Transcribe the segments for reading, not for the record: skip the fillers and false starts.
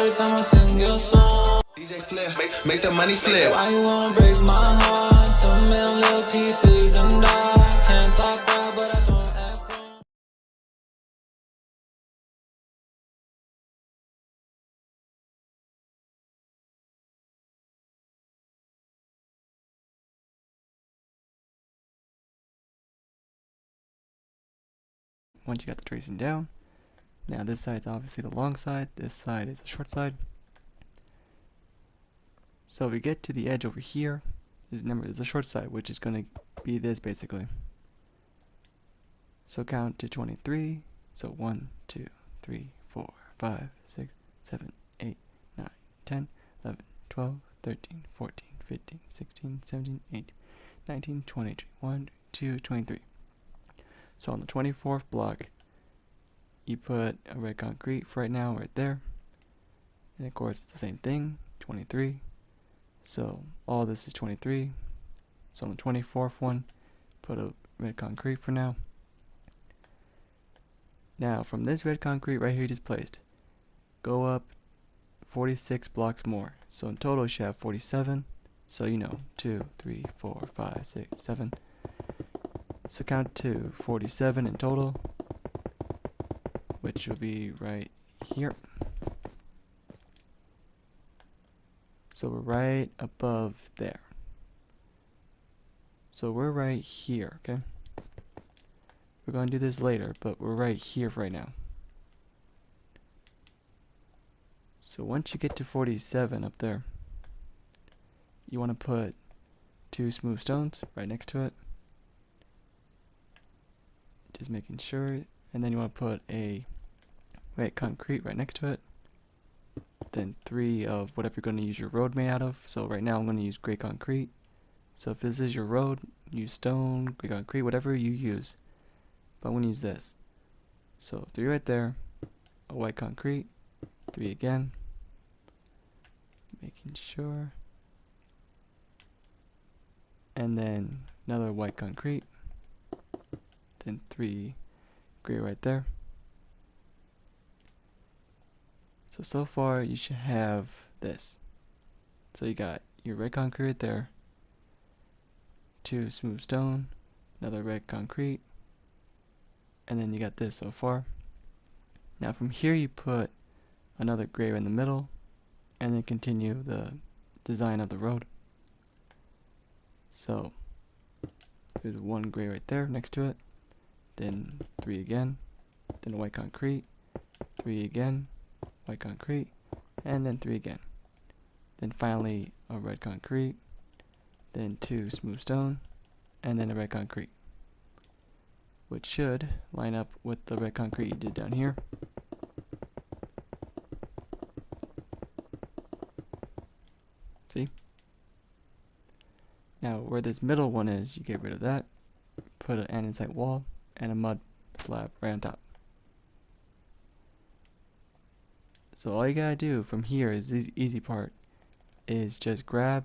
every time I sing your song. DJ Flip, make the money flip. Why you wanna break my heart? 2 million little pieces and I can't talk well, but I don't act wrong. Once you got the tracing down, now this side's obviously the long side, this side is the short side. So we get to the edge over here, remember there's a short side, which is going to be this basically. So count to 23, so 1, 2, 3, 4, 5, 6, 7, 8, 9, 10, 11, 12, 13, 14, 15, 16, 17, 18, 19, 20, 21, 22, 23. So on the 24th block, you put a red concrete for right now, right there. And of course, it's the same thing, 23. So all this is 23. So on the 24th one, put a red concrete for now. Now from this red concrete right here you just placed, go up 46 blocks more. So in total you should have 47. So 2, 3, 4, 5, 6, 7. So count to 47 in total, which will be right here. So we're right above there. So we're right here, okay? We're going to do this later, but we're right here right now. So once you get to 47 up there, you want to put 2 smooth stones right next to it. Just making sure. And then you want to put a red concrete right next to it. Then 3 of whatever you're going to use your road made out of. So right now I'm going to use gray concrete. So if this is your road, use stone, gray concrete, whatever you use. But I'm going to use this. So 3 right there, a white concrete, 3 again. Making sure. And then another white concrete. Then 3 gray right there. So far you should have this. So you got your red concrete right there, 2 smooth stone, another red concrete, and then you got this so far. Now from here you put another gray in the middle, and then continue the design of the road. So there's 1 gray right there next to it, then 3 again, then a white concrete, 3 again, white concrete, and then 3 again. Then finally a red concrete, then 2 smooth stone, and then a red concrete, which should line up with the red concrete you did down here. See? Now where this middle one is, you get rid of that, put an andesite wall and a mud slab right on top. So all you gotta do from here is the easy part, is just grab,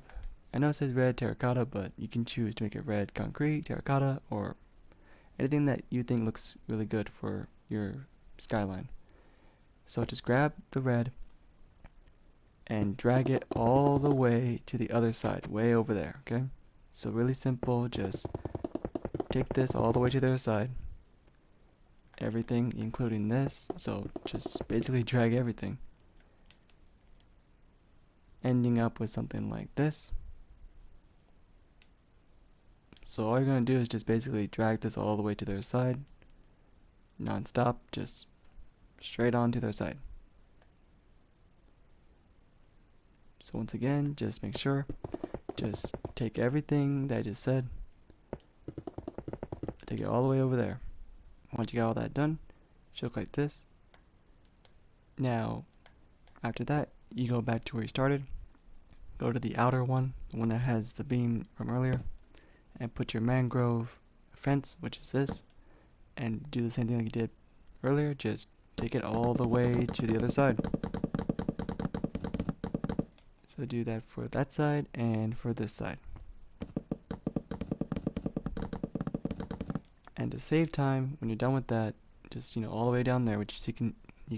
I know it says red terracotta, but you can choose to make it red concrete, terracotta, or anything that you think looks really good for your skyline. So just grab the red and drag it all the way to the other side, way over there, okay? So really simple, just take this all the way to the other side. Everything, including this, so just basically drag everything. Ending up with something like this. So all you're going to do is just basically drag this all the way to the other side. Non-stop, just straight on to the other side. So once again, just make sure, just take everything that I just said, take it all the way over there. Once you got all that done, it should look like this. Now, after that, you go back to where you started, go to the outer one, the one that has the beam from earlier, and put your mangrove fence, which is this, and do the same thing like you did earlier, just take it all the way to the other side. So do that for that side and for this side. And to save time, when you're done with that, just all the way down there, which you can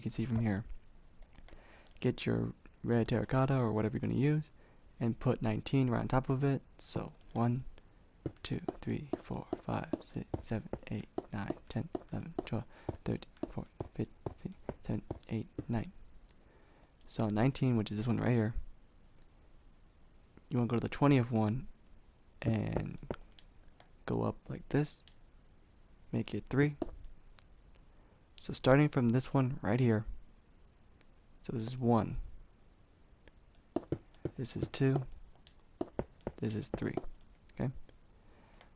see from here, get your red terracotta or whatever you're going to use and put 19 right on top of it. So 1, 2, 3, 4, 5, 6, 7, 8, 9, 10, 11, 12, 13, 14, 15, 16, 17, 18, 9. So 19, which is this one right here, you want to go to the 20th one and go up like this, make it 3. So starting from this one right here, so this is 1, this is 2, this is 3, okay?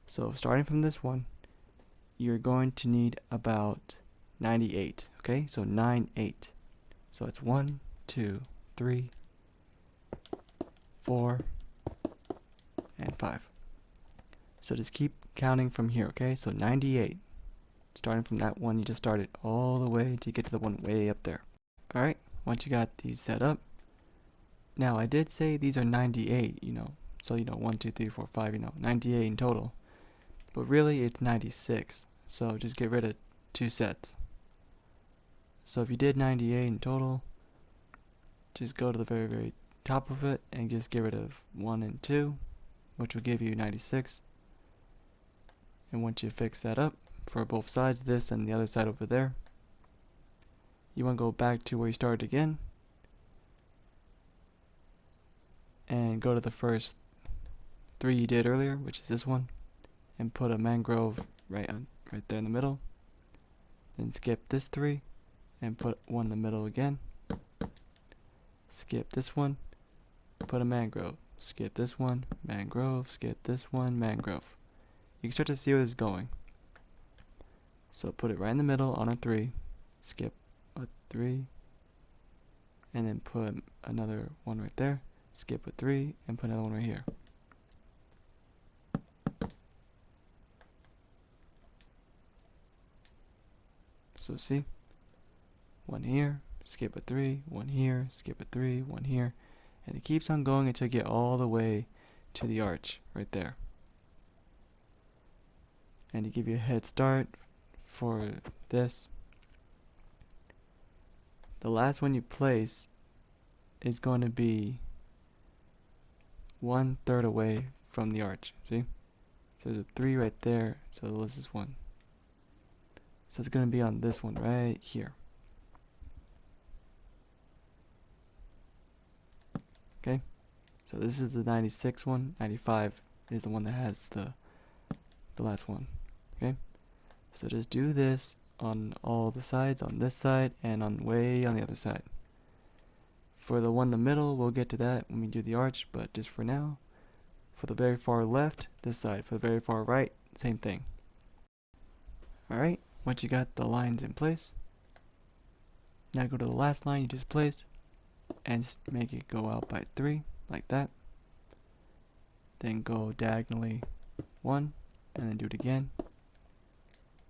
So starting from this one, you're going to need about 98, okay? So 9, 8. So it's 1, 2, 3, 4, and 5. So just keep counting from here, okay? So 98. Starting from that one you just started all the way to get to the one way up there. Alright, once you got these set up, now I did say these are 98, so 1, 2, 3, 4, 5, 98 in total. But really it's 96, so just get rid of 2 sets. So if you did 98 in total, just go to the very, very top of it and just get rid of 1 and 2, which will give you 96. And once you fix that up for both sides, this and the other side over there, you want to go back to where you started again and go to the first 3 you did earlier, which is this one, and put a mangrove right there in the middle. Then skip this 3 and put 1 in the middle again. Skip this one, put a mangrove. Skip this one, mangrove. Skip this one, mangrove. You can start to see where this is going. So put it right in the middle on a 3. Skip a 3, and then put another one right there. Skip a 3 and put another one right here. So see, 1 here, skip a 3, 1 here, skip a 3, 1 here, and it keeps on going until you get all the way to the arch right there. And to give you a head start for this, the last one you place is going to be 1/3 away from the arch. See? So there's a 3 right there, so this is 1. So it's going to be on this one right here. Okay? So this is the 96 one. 95 is the one that has the last one. Okay? So just do this on all the sides, on this side, and on way on the other side. For the one in the middle, we'll get to that when we do the arch, but just for now, for the very far left, this side. For the very far right, same thing. Alright, once you got the lines in place, now go to the last line you just placed, and just make it go out by 3, like that. Then go diagonally 1, and then do it again,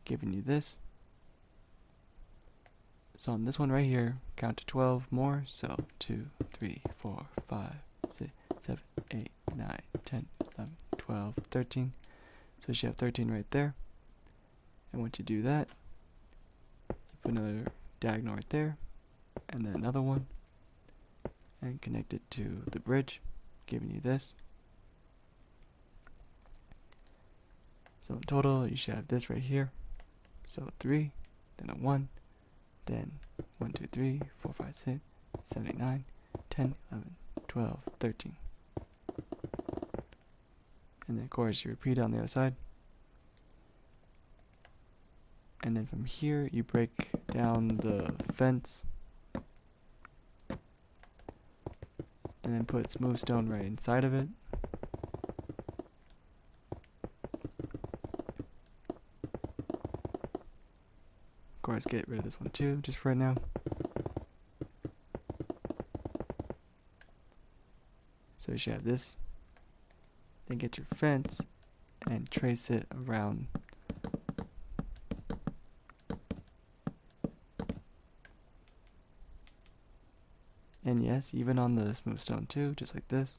giving you this. So on this one right here, count to 12 more. So 2, 3, 4, 5, 6, 7, 8, 9, 10, 11, 12, 13. So you should have 13 right there. And once you do that, you put another diagonal right there, and then another one, and connect it to the bridge, giving you this. So in total, you should have this right here. So 3, then a 1, then 1, 2, 3, 4, 5, 6, 7, 8, 9, 10, 11, 12, 13. And then of course you repeat it on the other side. And then from here you break down the fence. And then put smooth stone right inside of it. Of course, get rid of this one too, just for right now. So you should have this. Then get your fence and trace it around. And yes, even on the smooth stone too, just like this.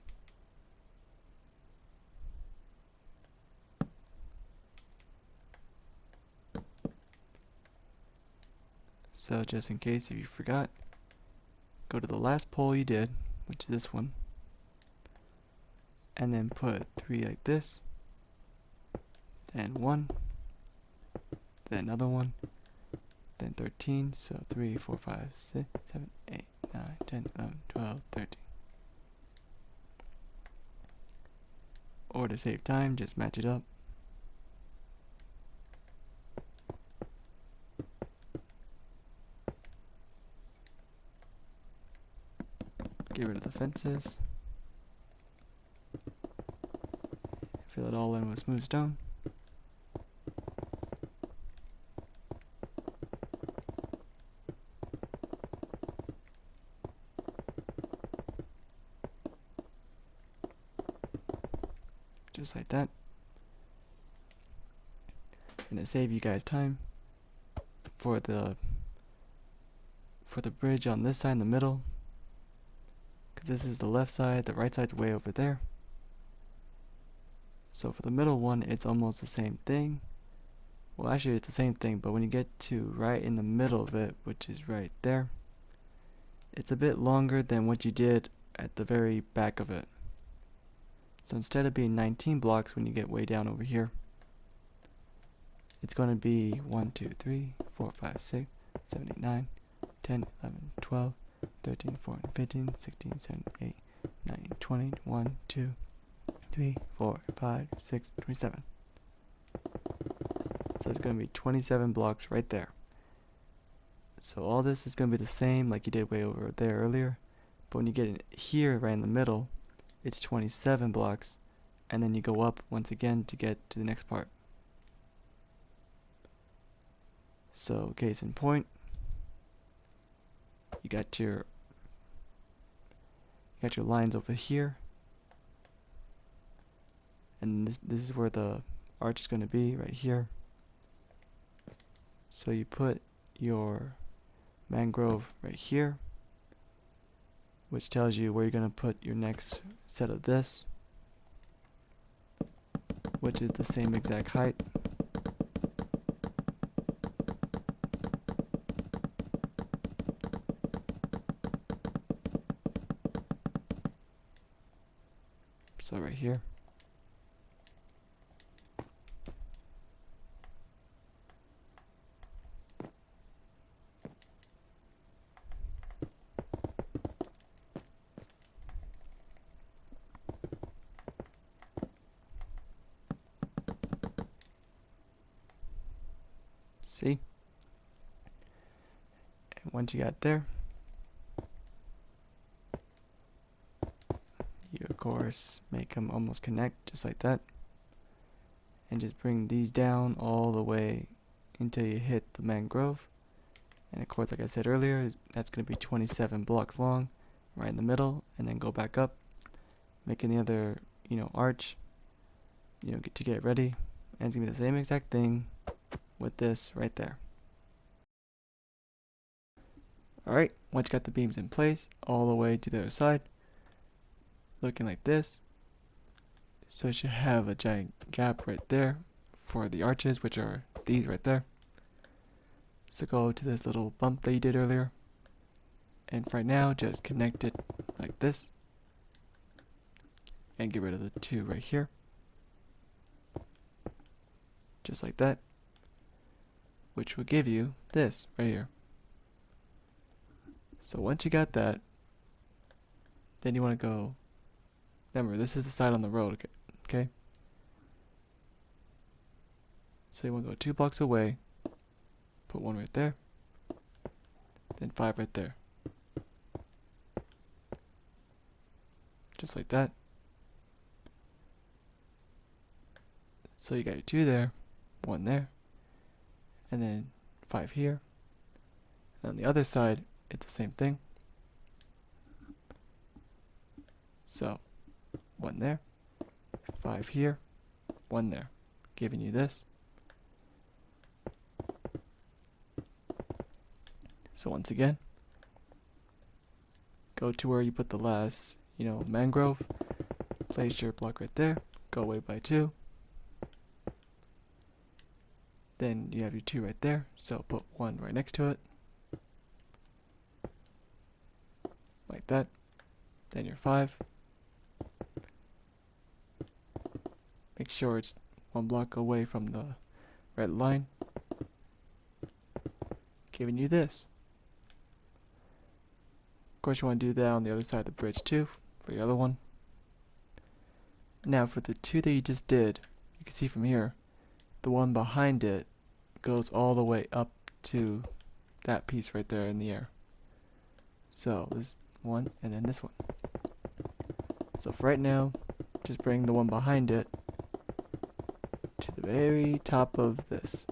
So just in case if you forgot, go to the last pole you did, which is this one, and then put 3 like this, then 1, then another one, then 13, so 3, 4, 5, 6, 7, 8, 9, 10, 11, 12, 13. Or to save time, just match it up. Get rid of the fences. Fill it all in with smooth stone. Just like that. And to save you guys time, for the bridge on this side in the middle, because this is the left side, the right side's way over there. So for the middle one, it's almost the same thing. Well, actually it's the same thing, but when you get to right in the middle of it, which is right there, it's a bit longer than what you did at the very back of it. So instead of being 19 blocks when you get way down over here, it's going to be 1, 2, 3, 4, 5, 6, 7, 8, 9, 10, 11, 12, 13, 14, 15, 16, 17, 18, 19, 20, 1, 2, 3, 4, 5, 6, 27. So it's going to be 27 blocks right there. So all this is going to be the same like you did way over there earlier. But when you get in here right in the middle, it's 27 blocks. And then you go up once again to get to the next part. So case in point, you got your lines over here. And this is where the arch is going to be, right here. So you put your mangrove right here, which tells you where you're going to put your next set of this, which is the same exact height. So right here. See? And once you got there, you of course make them almost connect just like that. And just bring these down all the way until you hit the mangrove. And of course, like I said earlier, that's going to be 27 blocks long, right in the middle, and then go back up, making the other, arch, to get ready. And it's going to be the same exact thing with this right there. Alright, once you got the beams in place, all the way to the other side, looking like this. So it should have a giant gap right there for the arches, which are these right there. So go to this little bump that you did earlier, and for now just connect it like this, and get rid of the 2 right here, just like that, which will give you this right here. So once you got that, then you want to go, remember this is the side on the road, okay? So you want to go 2 blocks away, put 1 right there, then 5 right there. Just like that. So you got your 2 there, 1 there, and then 5 here. And on the other side, it's the same thing. So 1 there, 5 here, 1 there, giving you this. So once again, go to where you put the last, mangrove, place your block right there, go away by 2. Then you have your 2 right there, so put 1 right next to it. like that. Then your 5. Make sure it's 1 block away from the red line, giving you this. Of course, you want to do that on the other side of the bridge too, for your other one. Now for the 2 that you just did, you can see from here, the one behind it goes all the way up to that piece right there in the air. So this one and then this one. So for right now, just bring the one behind it to the very top of this,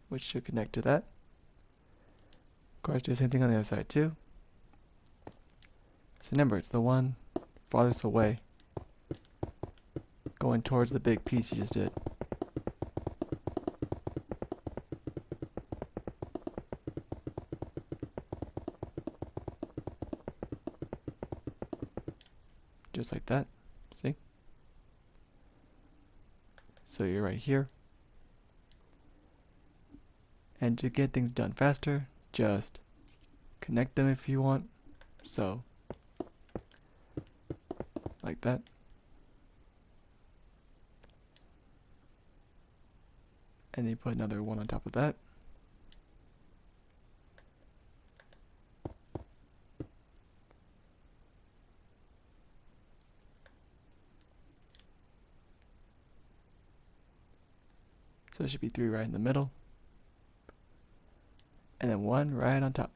which should connect to that. Of course, do the same thing on the other side too. So remember, it's the one farthest away, going towards the big piece you just did. Just like that, see? So you're right here. And to get things done faster, just connect them if you want. So, like that. And then you put another one on top of that. So there should be 3 right in the middle. And then 1 right on top.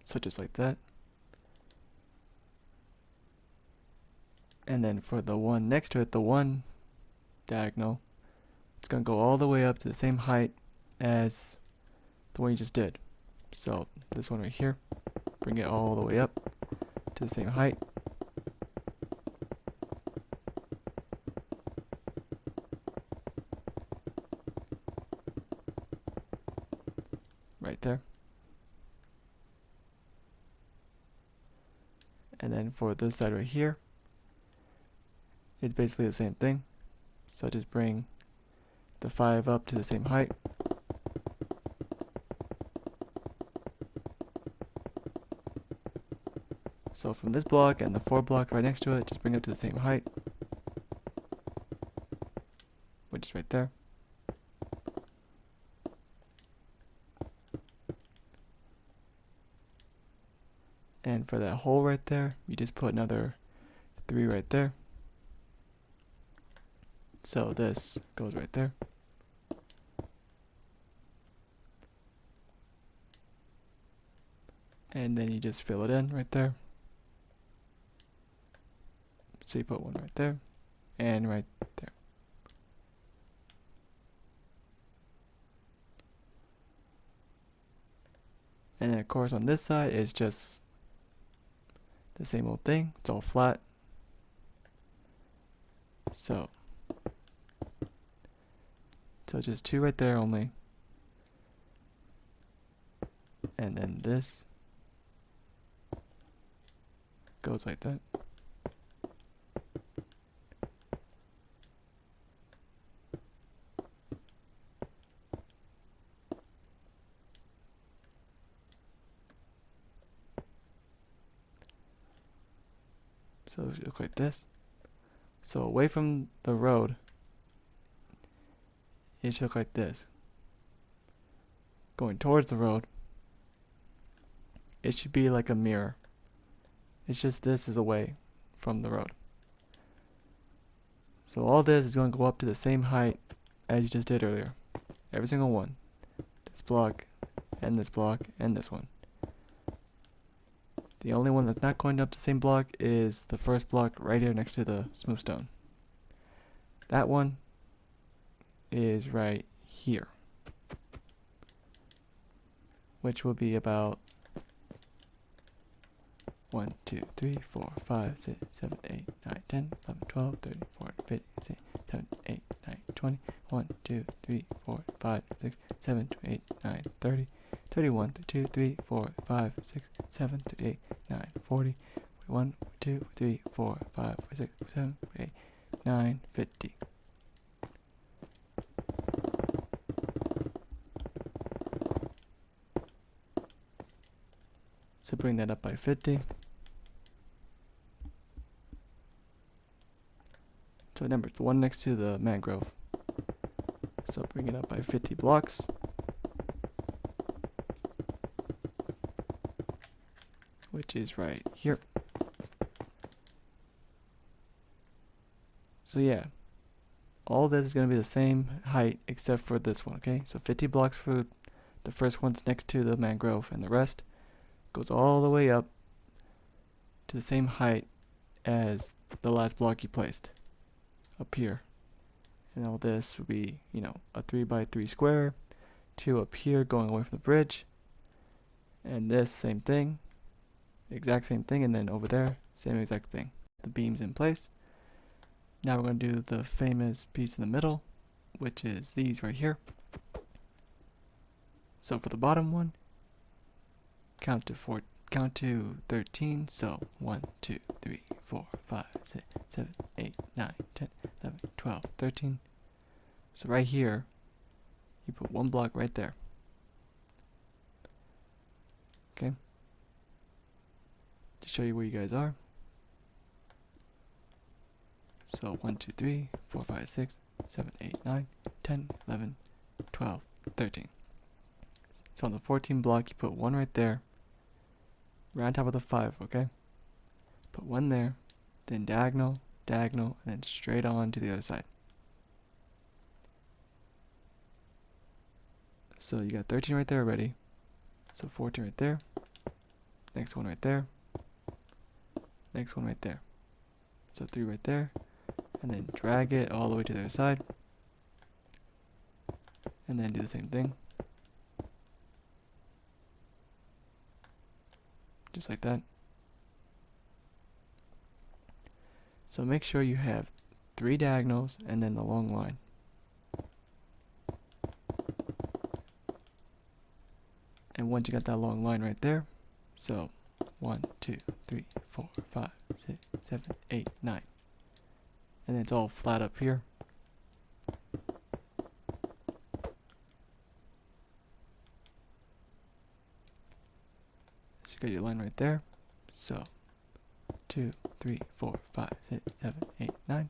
So just like that. And then for the one next to it, the 1 diagonal, it's going to go all the way up to the same height as the one you just did. So this one right here, bring it all the way up to the same height. Right there. And then for this side right here, it's basically the same thing. So just bring the 5 up to the same height. So from this block and the 4 block right next to it, just bring it to the same height, which is right there. And for that hole right there, you just put another 3 right there. So this goes right there. And then you just fill it in right there. So you put 1 right there and right there. And then of course on this side is just the same old thing. It's all flat. So just 2 right there only. And then this goes like that. So it should look like this. So away from the road, it should look like this. Going towards the road, it should be like a mirror. It's just this is away from the road. So all this is going to go up to the same height as you just did earlier. Every single one. This block, and this block, and this one. The only one that's not going up the same block is the first block right here next to the smooth stone. That one is right here, which will be about 1, 2, 3, 4, 5, 6, 7, 8, 9, 10, 11, 12, 13, 14, 15, 16, 17, 18, 19, 20, 1, 2, 3, 4, 5, 6, 7, 8, 9, 30, 31, 32, 3, 4, 5, 6, 7, 8, 9, 40, 41, 2, 3, 4, 5, 6, 7, 8, 9, 50. bring that up by 50. So remember, it's the one next to the mangrove. So bring it up by 50 blocks. Which is right here. So yeah, all this is going to be the same height except for this one, okay? So 50 blocks for the first one's next to the mangrove, and the rest goes all the way up to the same height as the last block you placed up here. And all this would be, you know, a 3 by 3 square, 2 up here going away from the bridge, and this same thing, exact same thing, and then over there, same exact thing. The beams in place. Now we're going to do the famous piece in the middle, which is these right here. So for the bottom one, count to 13. So 1, 2, 3, 4, 5, 6, 7, 8, 9, 10, 11, 12, 13. So right here, you put one block right there. Okay? To show you where you guys are. So 1, 2, 3, 4, 5, 6, 7, 8, 9, 10, 11, 12, 13. So on the 14 block, you put one right there, right on top of the 5, okay? Put one there, then diagonal, diagonal, and then straight on to the other side. So you got 13 right there already. So 14 right there. Next one right there. Next one right there. So 3 right there. And then drag it all the way to the other side. And then do the same thing. Just like that. So make sure you have 3 diagonals and then the long line. And once you got that long line right there, so 1, 2, 3, 4, 5, 6, 7, 8, 9. And then it's all flat up here. So you got your line right there. So 2, 3, 4, 5, 6, 7, 8, 9.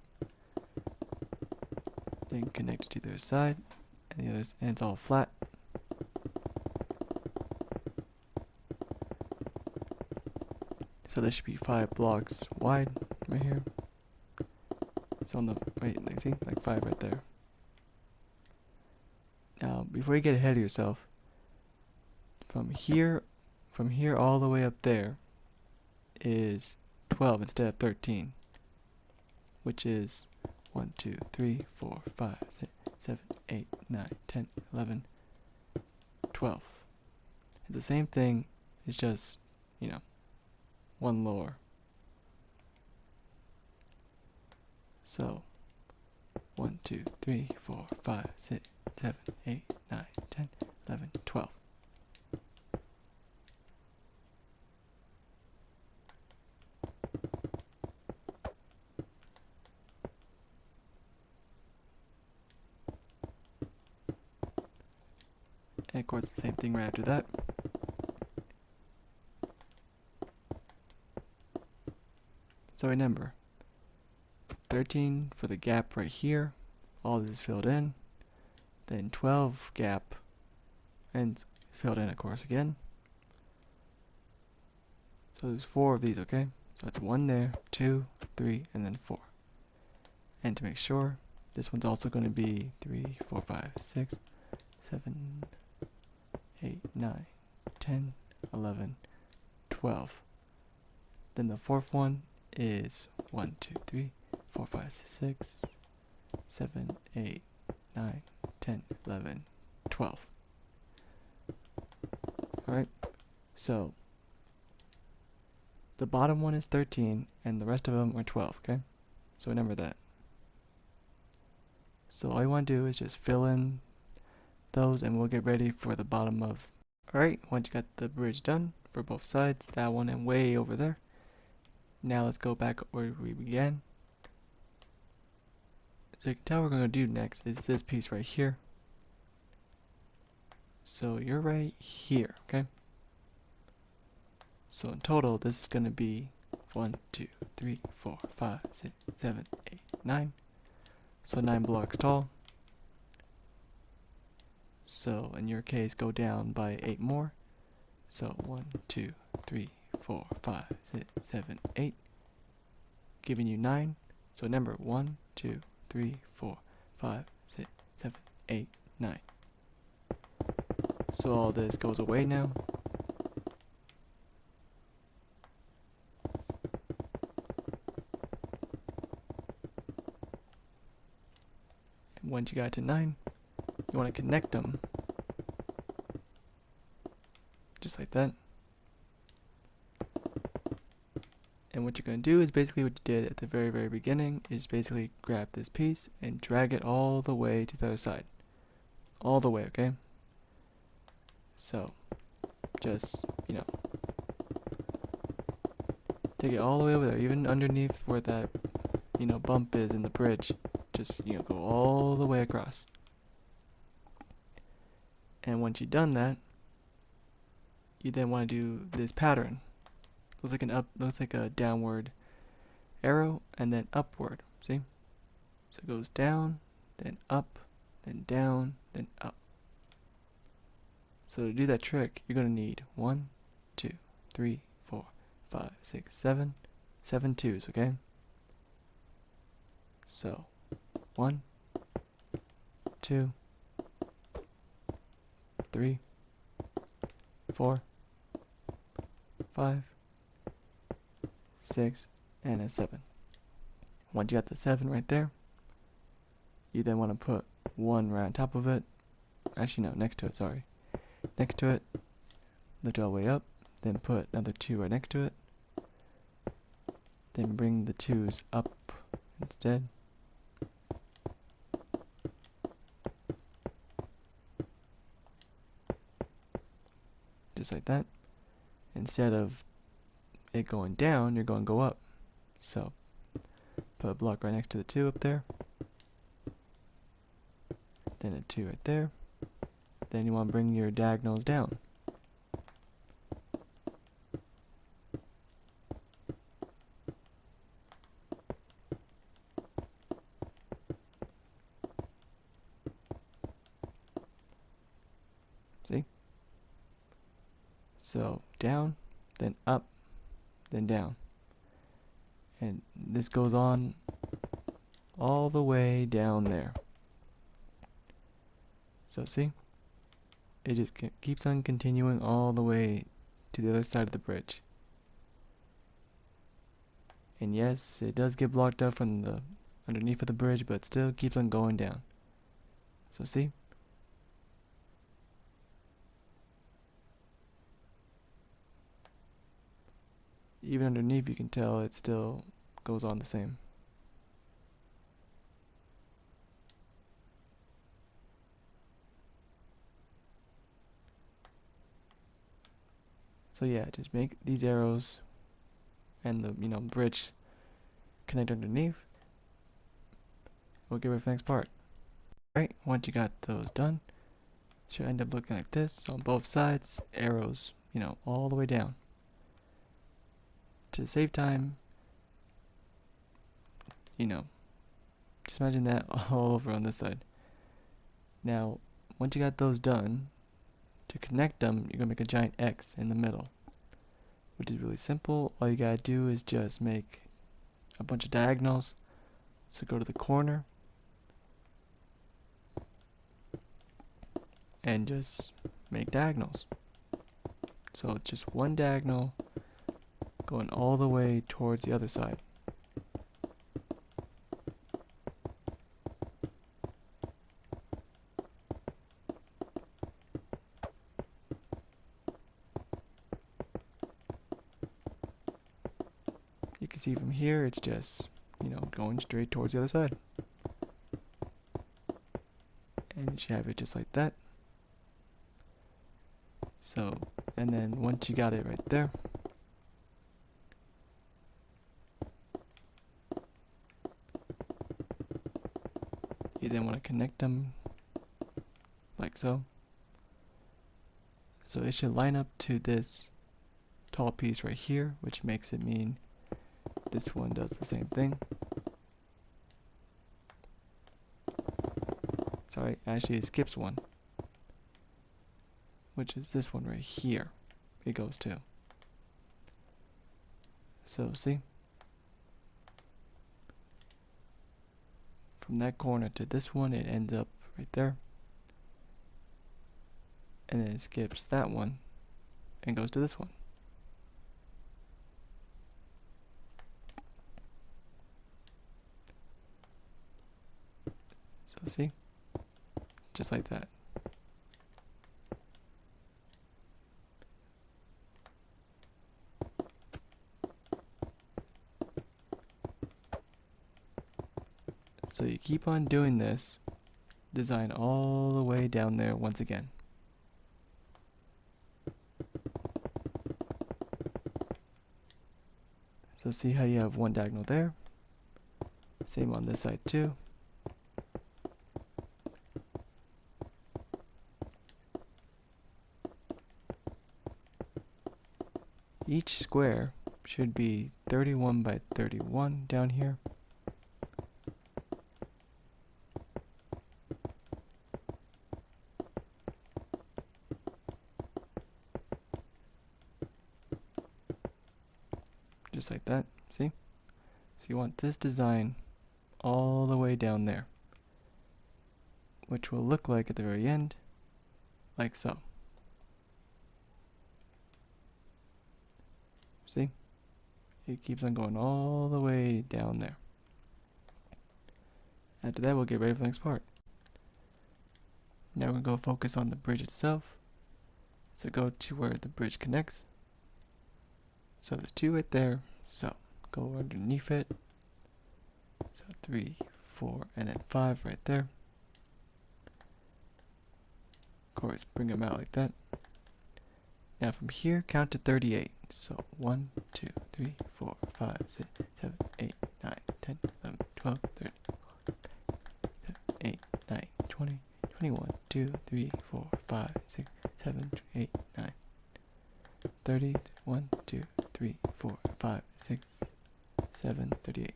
Then connect it to the other side, and the other, and it's all flat. So this should be 5 blocks wide right here. It's on the right, like see, like 5 right there. Now, before you get ahead of yourself, from here all the way up there is 12 instead of 13, which is 1, 2, 3, 4, 5, 6, 7, 8, 9, 10, 11, 12. It's the same thing, it's just, you know, one lower. So 1, 2, 3, 4, 5, 6, 7, 8, 9, 10, 11, 12. And of course the same thing right after that. So remember, 13 for the gap right here, all this is filled in, then 12 gap, and filled in of course again. So there's 4 of these, okay? So it's 1 there, 2, 3, and then 4. And to make sure, this one's also going to be 3, 4, 5, 6, 7, 8, 9, 10, 11, 12. Then the 4th one is 1, 2, 3, 4, 5, 6, 7, 8, 9, 10, 11, 12. Alright, so the bottom one is 13 and the rest of them are 12, okay? So remember that. So all you want to do is just fill in those and we'll get ready for the bottom of. Alright, once you got the bridge done for both sides, that one and way over there. Now let's go back where we began. So you can tell what we're going to do next is this piece right here. So you're right here, okay? So in total, this is going to be 1, 2, 3, 4, 5, 6, 7, 8, 9. So 9 blocks tall. So in your case, go down by 8 more. So 1, 2, 3, 4, 5, 6, 7, 8, giving you 9. So number 1, 2, 3, 4, 5, 6, 7, 8, 9. So all this goes away now. And once you got to 9, you want to connect them just like that. And what you're going to do is basically what you did at the very beginning, is basically grab this piece and drag it all the way to the other side. All the way, okay? So, just, take it all the way over there, even underneath where that, bump is in the bridge. Just, go all the way across. And once you've done that, you then want to do this pattern. Looks like a downward arrow and then upward. See? So it goes down, then up, then down, then up. So to do that trick, you're gonna need 1, 2, 3, 4, 5, 6, 7, 7 twos, okay? So 1, 2, 3, 4, 5, 6, and a 7. Once you got the 7 right there, you then want to put 1 right on top of it. Actually, no, next to it, sorry. Next to it, lift it all the way up, then put another 2 right next to it. Then bring the 2s up instead. Just like that. Instead of it going down, you're going to go up. So, put a block right next to the 2 up there. Then a 2 right there. Then you want to bring your diagonals down. See? So, down, then up, then down. And this goes on all the way down there. So see? It just keeps on continuing all the way to the other side of the bridge. And yes, it does get blocked up from the underneath of the bridge, but still keeps on going down. So see? Even underneath you can tell it still goes on the same. So yeah, just make these arrows and the bridge connect underneath. We'll get ready for the next part. Alright, once you got those done, it should end up looking like this on both sides, arrows, all the way down. To save time, just imagine that all over on this side. Now, once you got those done, to connect them, you're going to make a giant X in the middle, which is really simple. All you got to do is just make a bunch of diagonals. So go to the corner and just make diagonals. So just one diagonal going all the way towards the other side. You can see from here it's just, going straight towards the other side. And you should have it just like that. So, and then once you got it right there, you then want to connect them like so. So it should line up to this tall piece right here, which makes it mean this one does the same thing. Sorry, actually it skips one, which is this one right here. It goes to. So see? From that corner to this one, it ends up right there. And then it skips that one and goes to this one. So see? Just like that. So you keep on doing this, design all the way down there once again. So see how you have one diagonal there? Same on this side too. Each square should be 31 by 31 down here. Just like that, see? So you want this design all the way down there, which will look like at the very end, like so. See? It keeps on going all the way down there. After that, we'll get ready for the next part. Now we're going to go focus on the bridge itself. So go to where the bridge connects. So there's 2 right there. So go underneath it. So 3, 4, and then 5 right there. Of course, bring them out like that. Now from here, count to 38. So 1, 2, 3, 4, 5, 6, 7, 8, 9, 10, 11, 12, 13, 8, 9, 20, 21, 2, 3, 4, 5, 6, 7, 8, 9, 30, 1, 2, 3, 4, 5, 6, 7, 38.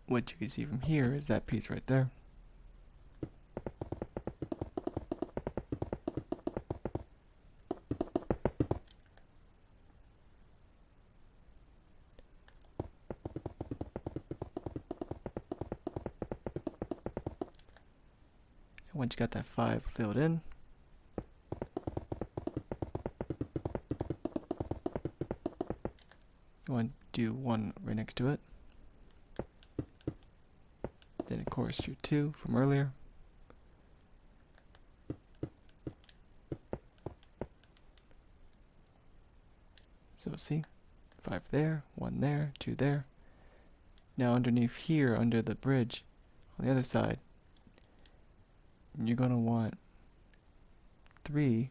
What you can see from here is that piece right there. And once you got that 5 filled in, you want to do 1 right next to it. Then of course your 2 from earlier. So see, 5 there, 1 there, 2 there. Now underneath here, under the bridge, on the other side, you're going to want 3,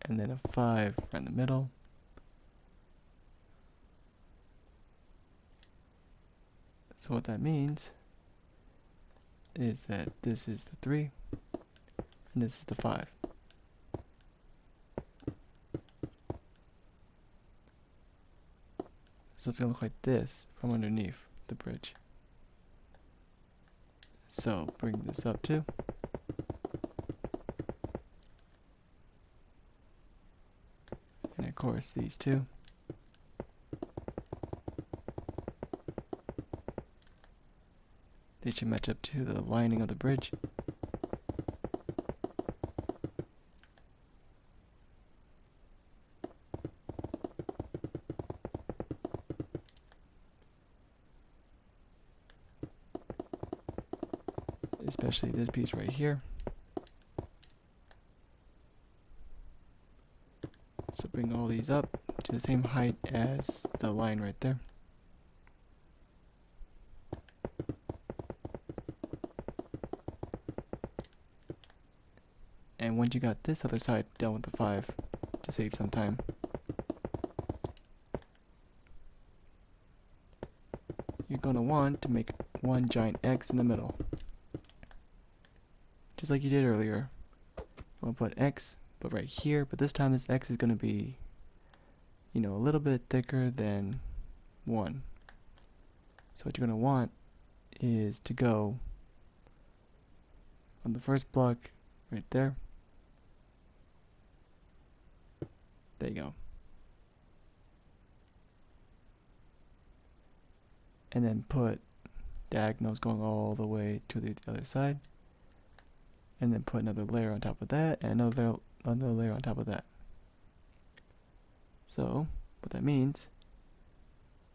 and then a 5 right in the middle. So what that means is that this is the 3, and this is the 5. So it's going to look like this from underneath the bridge. So bring this up too. And of course these 2. They should match up to the lining of the bridge. Especially this piece right here. So bring all these up to the same height as the line right there. And once you got this other side done with the 5, to save some time, you're going to want to make one giant X in the middle. just like you did earlier. I'm gonna put X, but right here, but this time this X is gonna be, you know, a little bit thicker than 1. So what you're gonna want is to go on the first block right there. There you go. And then put diagonals going all the way to the other side. And then put another layer on top of that, and another layer on top of that. So what that means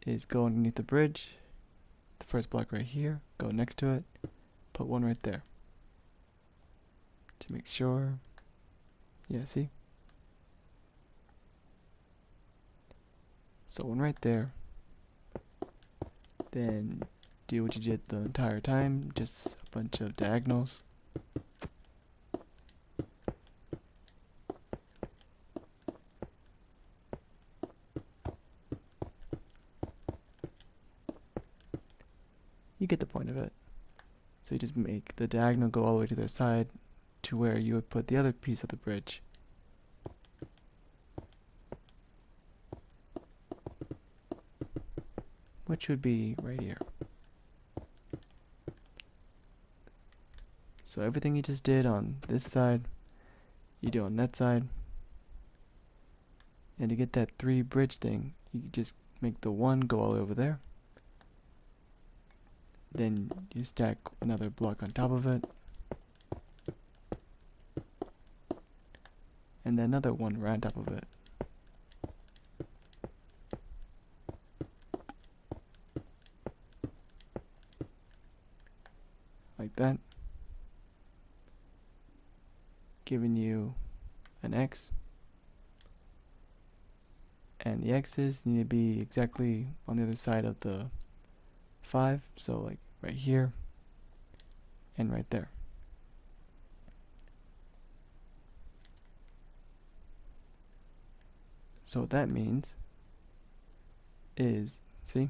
is go underneath the bridge, the first block right here, go next to it, put one right there. To make sure. Yeah, see? So one right there. Then do what you did the entire time, just a bunch of diagonals. You get the point of it. So you just make the diagonal go all the way to the side to where you would put the other piece of the bridge. Which would be right here. So everything you just did on this side, you do on that side. And to get that 3 bridge thing, you just make the 1 go all the way over there. Then you stack another block on top of it. And then another 1 right on top of it. Like that. Giving you an X. And the X's need to be exactly on the other side of the 5. So like right here and right there. So what that means is, see,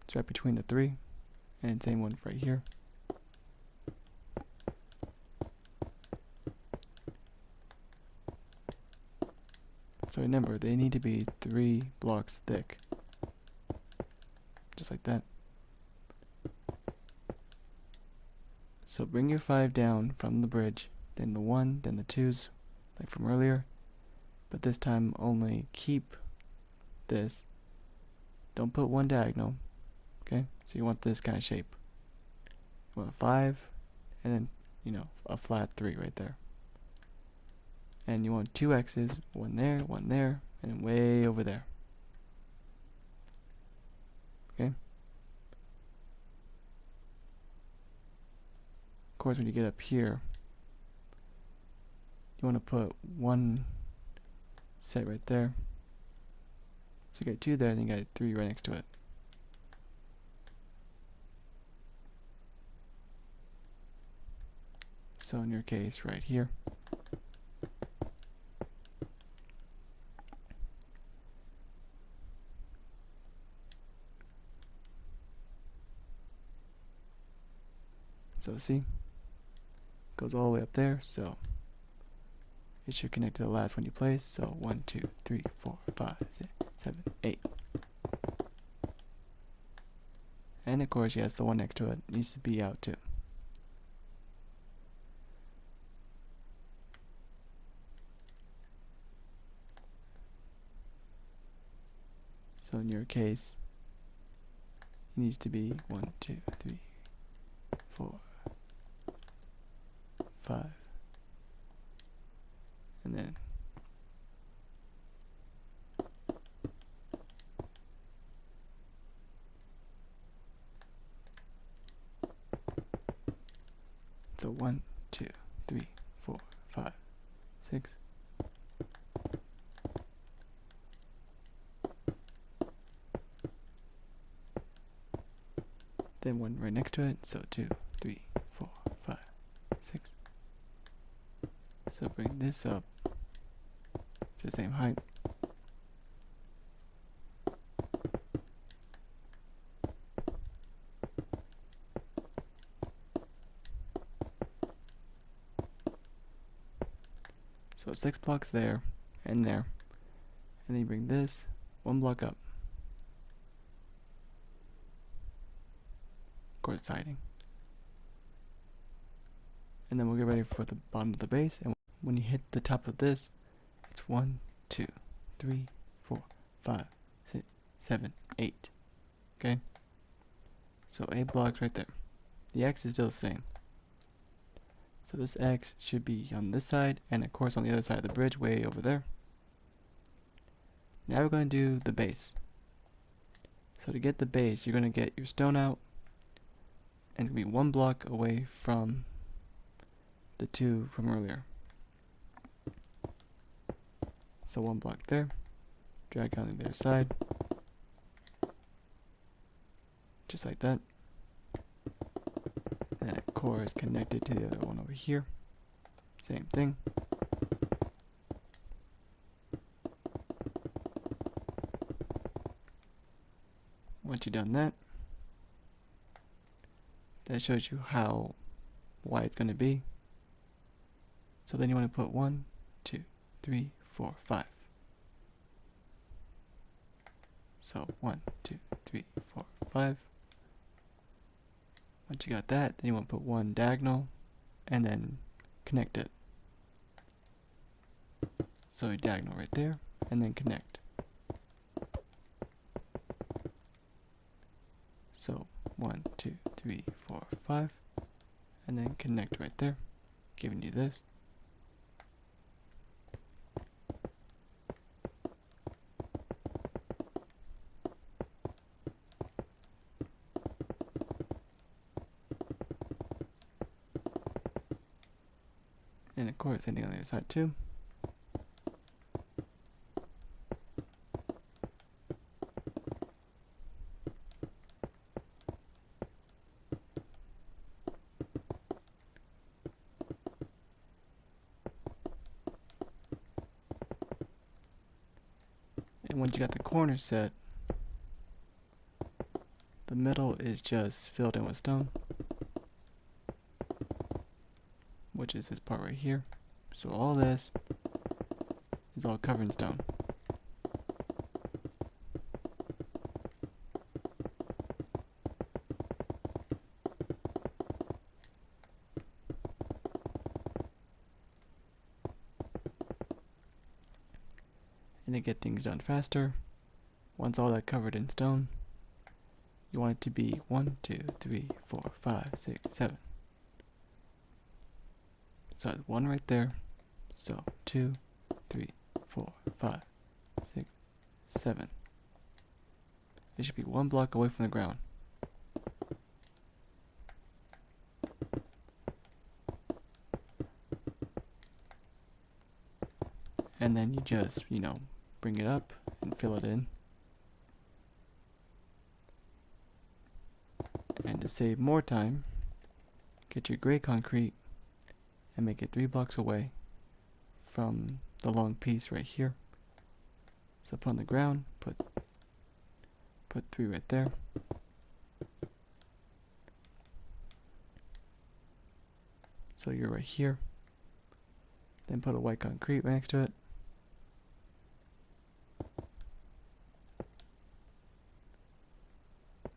it's right between the 3, and same one right here. So remember, they need to be 3 blocks thick. Just like that. So bring your 5 down from the bridge, then the 1, then the 2s, like from earlier. But this time only keep this. Don't put 1 diagonal. Okay? So you want this kind of shape. You want 5, and then, you know, a flat 3 right there. And you want 2 X's, 1 there, and then way over there. Okay? Of course, when you get up here, you want to put 1 set right there. So you got 2 there, and you got 3 right next to it. So in your case, right here. So see, goes all the way up there, so it should connect to the last one you place. So 1, 2, 3, 4, 5, 6, 7, 8. And of course, yes, the one next to it needs to be out too. So in your case, it needs to be 1, 2, 3, 4, 5, and then so 1, 2, 3, 4, 5, 6. Then 1 right next to it, so 2, 3, 4, 5, 6. So bring this up to the same height. So 6 blocks there and there. And then you bring this 1 block up. Of course it's hiding. And then we'll get ready for the bottom of the base. And when you hit the top of this, it's 1, 2, 3, 4, 5, 6, 7, 8. Okay? So 8 blocks right there. The X is still the same. So this X should be on this side, and of course on the other side of the bridge, way over there. Now we're going to do the base. So to get the base, you're going to get your stone out, and it's going to be 1 block away from the 2 from earlier. So 1 block there, drag on the other side, just like that. And of course connected to the other one over here. Same thing. Once you've done that, that shows you how wide it's going to be. So then you want to put 1, 2, 3, 4, 5. So 1, 2, 3, 4, 5. Once you got that, then you want to put 1 diagonal and then connect it. So you diagonal right there and then connect. So 1, 2, 3, 4, 5, and then connect right there, giving you this. And of course, ending on the other side too. And once you got the corner set, the middle is just filled in with stone, which is this part right here. So all this is all covered in stone. And to get things done faster, once all that covered in stone, you want it to be 1, 2, 3, 4, 5, 6, 7. So that's 1 right there. So 2, 3, 4, 5, 6, 7. It should be 1 block away from the ground. And then you just, bring it up and fill it in. And to save more time, get your gray concrete and make it 3 blocks away from the long piece right here. So put on the ground, put 3 right there. So you're right here. Then put a white concrete right next to it.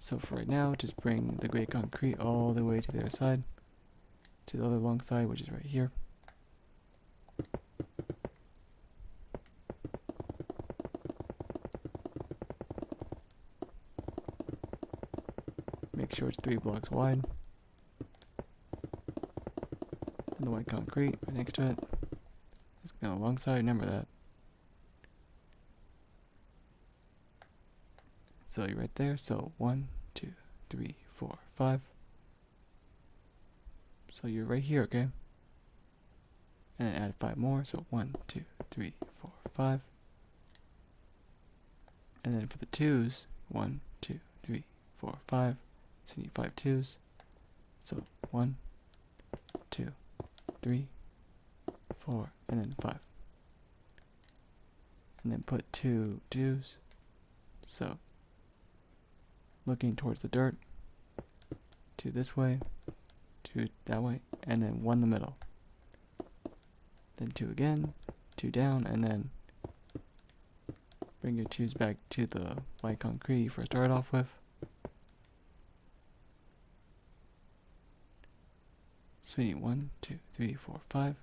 So for right now, just bring the gray concrete all the way to the other side, to the other long side, which is right here. Make sure it's 3 blocks wide. Then the white concrete right next to it. It's on the long side, remember that. So you're right there. So 1, 2, 3, 4, 5. So you're right here, okay? And then add 5 more. So 1, 2, 3, 4, 5. And then for the 2s, 1, 2, 3, 4, 5. So you need 5 2s. So 1, 2, 3, 4, and then 5. And then put 2 2s. So looking towards the dirt, 2 this way, 2 that way, and then 1 in the middle. then 2 again, 2 down, and then bring your 2s back to the white concrete you first started off with. So we need 1, 2, 3, 4, 5.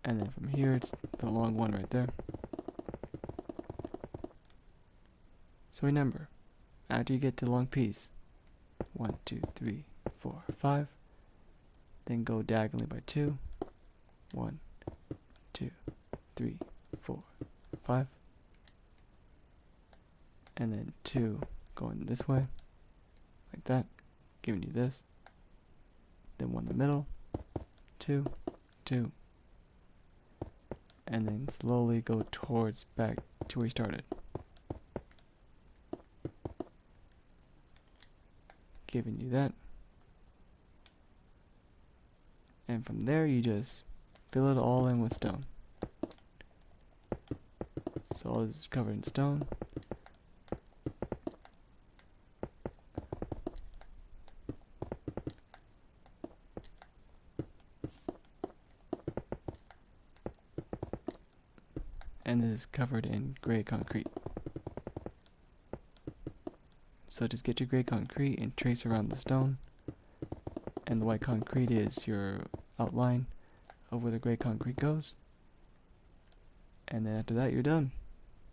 And then from here, it's the long one right there. So remember, after you get to the long piece, 1, 2, 3, 4, 5, then go diagonally by 2, 1, 2, 3, 4, 5, and then 2 going this way, like that, giving you this, then 1 in the middle, 2, 2, and then slowly go towards back to where you started, giving you that. And from there you just fill it all in with stone. So all this is covered in stone. And this is covered in gray concrete. So just get your gray concrete and trace around the stone. And the white concrete is your outline of where the gray concrete goes. And then after that, you're done.